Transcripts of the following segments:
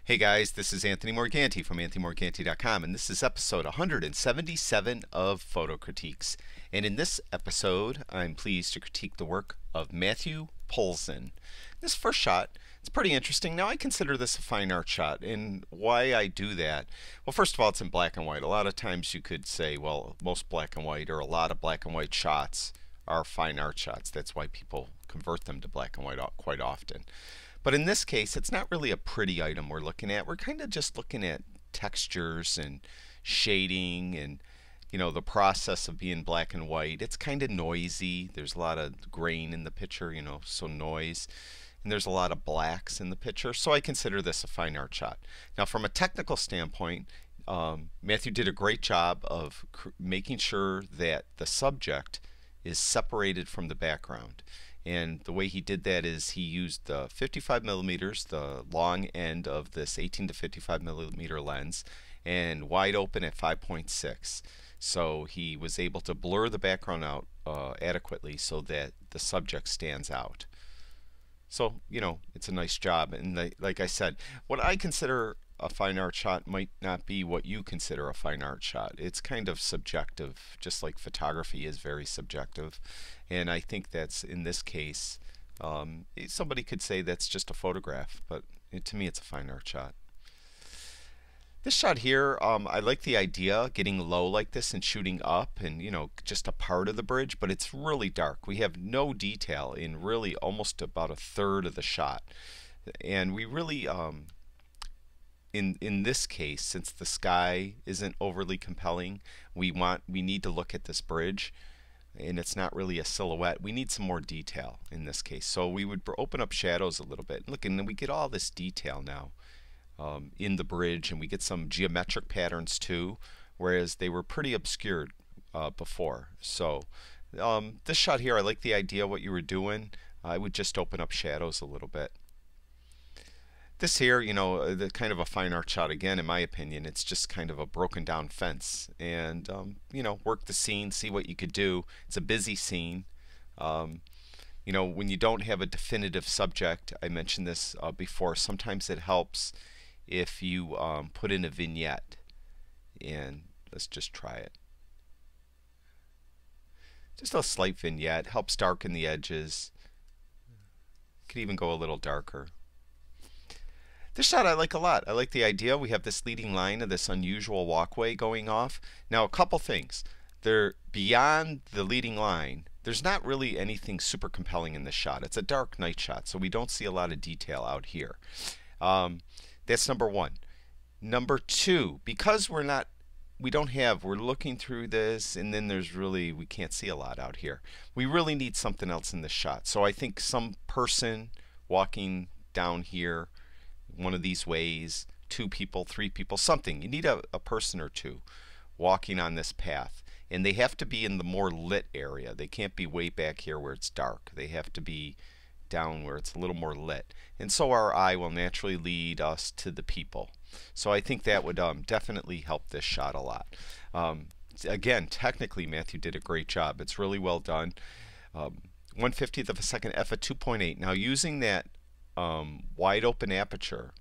Hey guys, this is Anthony Morganti from anthonymorganti.com, and this is episode 177 of Photo Critiques. And in this episode, I'm pleased to critique the work of Mathew Polzin. This first shot, it's pretty interesting. Now, I consider this a fine art shot, and why I do that? Well, first of all, it's in black and white. A lot of times you could say, well, most black and white or a lot of black and white shots are fine art shots. That's why people convert them to black and white quite often. But in this case, it's not really a pretty item we're looking at. We're kind of just looking at textures and shading and, the process of being black and white. It's kind of noisy. There's a lot of grain in the picture, so noise. And there's a lot of blacks in the picture. So I consider this a fine art shot. Now, from a technical standpoint, Mathew did a great job of making sure that the subject is separated from the background. And the way he did that is he used the 55 millimeters, the long end of this 18 to 55 millimeter lens, and wide open at 5.6. So he was able to blur the background out adequately so that the subject stands out. So, it's a nice job. And like I said, what I consider a fine art shot might not be what you consider a fine art shot. It's kind of subjective, just like photography is very subjective. And I think that's, in this case, somebody could say that's just a photograph, but to me it's a fine art shot. This shot here, I like the idea, getting low like this and shooting up and, just a part of the bridge, but it's really dark. We have no detail in really almost about a third of the shot. And we really, in this case, since the sky isn't overly compelling, we need to look at this bridge, and it's not really a silhouette. We need some more detail in this case. So we would open up shadows a little bit. Look, and then we get all this detail now in the bridge, and we get some geometric patterns too, whereas they were pretty obscured before. So this shot here, I like the idea what you were doing. I would just open up shadows a little bit. This here, the kind of a fine art shot again, in my opinion. It's just kind of a broken down fence, and work the scene, see what you could do. It's a busy scene. When you don't have a definitive subject, I mentioned this before, sometimes it helps if you put in a vignette. And let's just try it. Just a slight vignette helps darken the edges. Could even go a little darker. This shot I like a lot. I like the idea. We have this leading line of this unusual walkway going off. Now, a couple things. Beyond the leading line, there's not really anything super compelling in this shot. It's a dark night shot, so we don't see a lot of detail out here. That's number one. Number two, because we're looking through this, and then we can't see a lot out here. We really need something else in this shot. So I think some person walking down here, one of these ways, 2 people, 3 people, something. You need a person or two walking on this path. And they have to be in the more lit area. They can't be way back here where it's dark. They have to be down where it's a little more lit. And so our eye will naturally lead us to the people. So I think that would definitely help this shot a lot. Again, technically, Mathew did a great job. It's really well done. 1/50th of a second f at 2.8. Now, using that wide open aperture,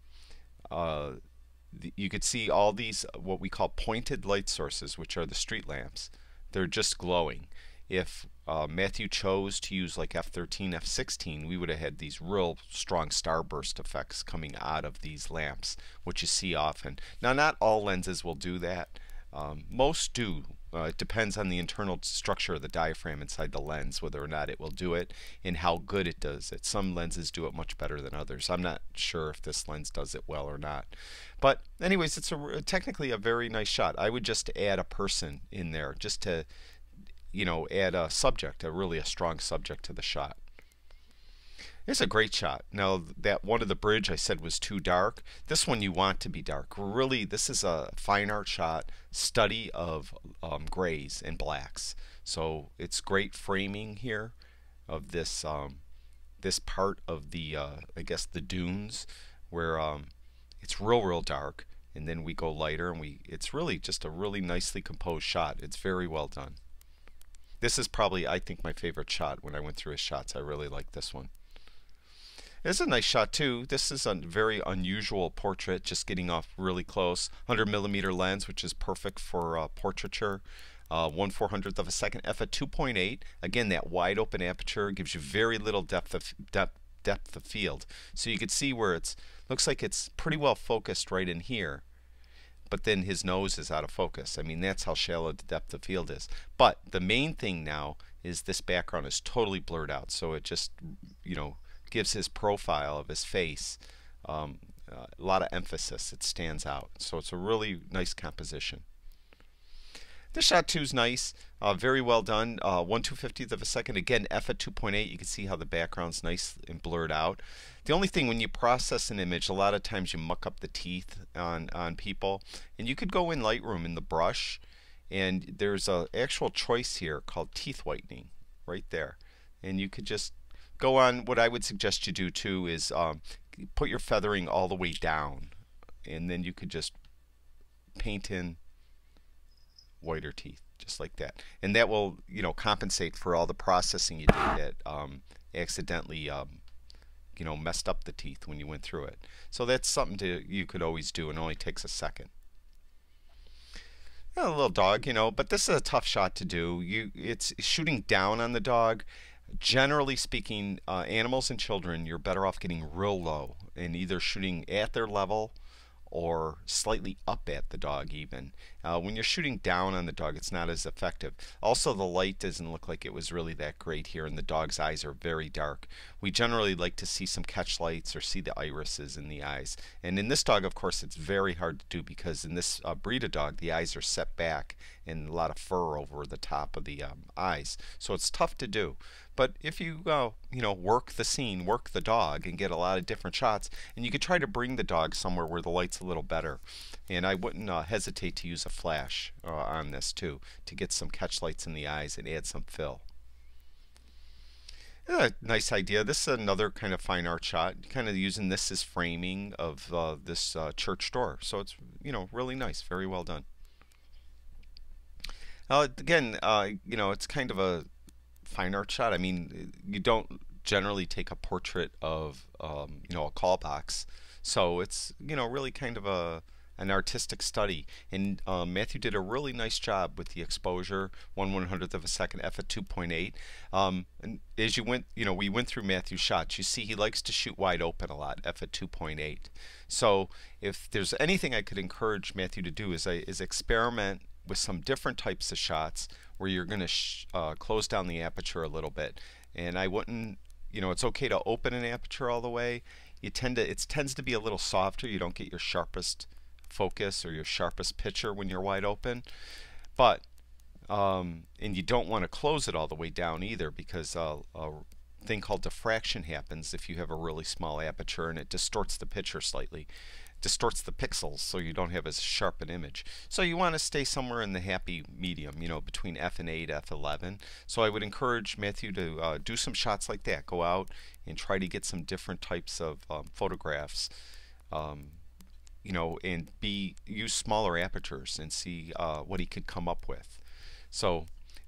you could see all these what we call pointed light sources, which are the street lamps. They're just glowing. If Mathew chose to use like f13, f16, we would have had these real strong starburst effects coming out of these lamps, which you see often. Now, not all lenses will do that. Most do. It depends on the internal structure of the diaphragm inside the lens, whether or not it will do it and how good it does it. Some lenses do it much better than others. I'm not sure if this lens does it well or not. But anyways, it's technically a very nice shot. I would just add a person in there just to, add a subject, really a strong subject to the shot. It's a great shot. Now, that one of the bridge I said was too dark. This one you want to be dark. Really, this is a fine art shot, study of grays and blacks. So it's great framing here of this this part of the I guess the dunes where it's real dark, and then we go lighter, and it's really just a really nicely composed shot. It's very well done. This is probably, I think, my favorite shot when I went through his shots. I really like this one. It's a nice shot too. This is a very unusual portrait, just getting off really close. 100mm lens, which is perfect for portraiture. 1/400th of a second, f at 2.8. Again, that wide open aperture gives you very little depth of field. So you can see where it's looks like it's pretty well focused right in here. But then his nose is out of focus. I mean, that's how shallow the depth of field is. But the main thing now is this background is totally blurred out. So it just, gives his profile of his face a lot of emphasis. It stands out. So it's a really nice composition. This shot too is nice, very well done. 1/250th of a second. Again, f at 2.8. You can see how the background's nice and blurred out. The only thing when you process an image, a lot of times you muck up the teeth on people, and you could go in Lightroom in the brush, and there's a actual choice here called teeth whitening right there, and you could just go on. What I would suggest you do too is put your feathering all the way down, and then you could just paint in whiter teeth, just like that, and that will compensate for all the processing you did that accidentally messed up the teeth when you went through it. So that's something you could always do, and only takes a second. A little dog, but this is a tough shot to do. It's shooting down on the dog. Generally speaking, animals and children, you're better off getting real low and either shooting at their level or slightly up at the dog even. When you're shooting down on the dog, it's not as effective. Also, the light doesn't look like it was really that great here, and the dog's eyes are very dark. We generally like to see some catch lights or see the irises in the eyes. And in this dog, of course, it's very hard to do because in this breed of dog, the eyes are set back and a lot of fur over the top of the eyes. So it's tough to do. But if you work the scene, work the dog, and get a lot of different shots, and you could try to bring the dog somewhere where the light's a little better. And I wouldn't hesitate to use a flash on this too, to get some catch lights in the eyes and add some fill. Nice idea. This is another kind of fine art shot, kind of using this as framing of this church door. So it's really nice, very well done. Again, it's kind of a fine art shot. I mean, you don't generally take a portrait of a call box, so it's really kind of an artistic study, and Mathew did a really nice job with the exposure. 1/100th of a second, f at 2.8. And as you went, we went through Mathew's shots. You see he likes to shoot wide open a lot, f at 2.8. So if there's anything I could encourage Mathew to do is experiment with some different types of shots where you're going to close down the aperture a little bit. And I wouldn't, it's okay to open an aperture all the way. It tends to be a little softer. You don't get your sharpest focus or your sharpest picture when you're wide open. But and you don't want to close it all the way down either, because a thing called diffraction happens if you have a really small aperture, and it distorts the picture slightly. Distorts the pixels, so you don't have as sharp an image. So you want to stay somewhere in the happy medium, between f and 8, f11. So I would encourage Mathew to do some shots like that. Go out and try to get some different types of photographs, and use smaller apertures and see what he could come up with. So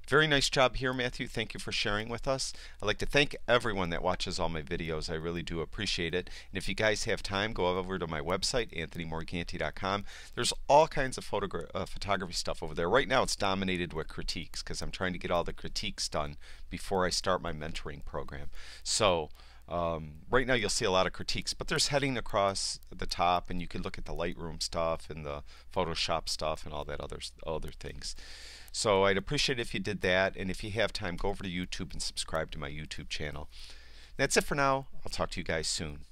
very nice job here, Mathew. Thank you for sharing with us. I'd like to thank everyone that watches all my videos. I really do appreciate it. And if you guys have time, go over to my website, anthonymorganti.com. There's all kinds of photography stuff over there. Right now it's dominated with critiques because I'm trying to get all the critiques done before I start my mentoring program. So right now you'll see a lot of critiques, but there's heading across the top, and you can look at the Lightroom stuff and the Photoshop stuff and all that other things. So I'd appreciate it if you did that, and if you have time, go over to YouTube and subscribe to my YouTube channel. That's it for now. I'll talk to you guys soon.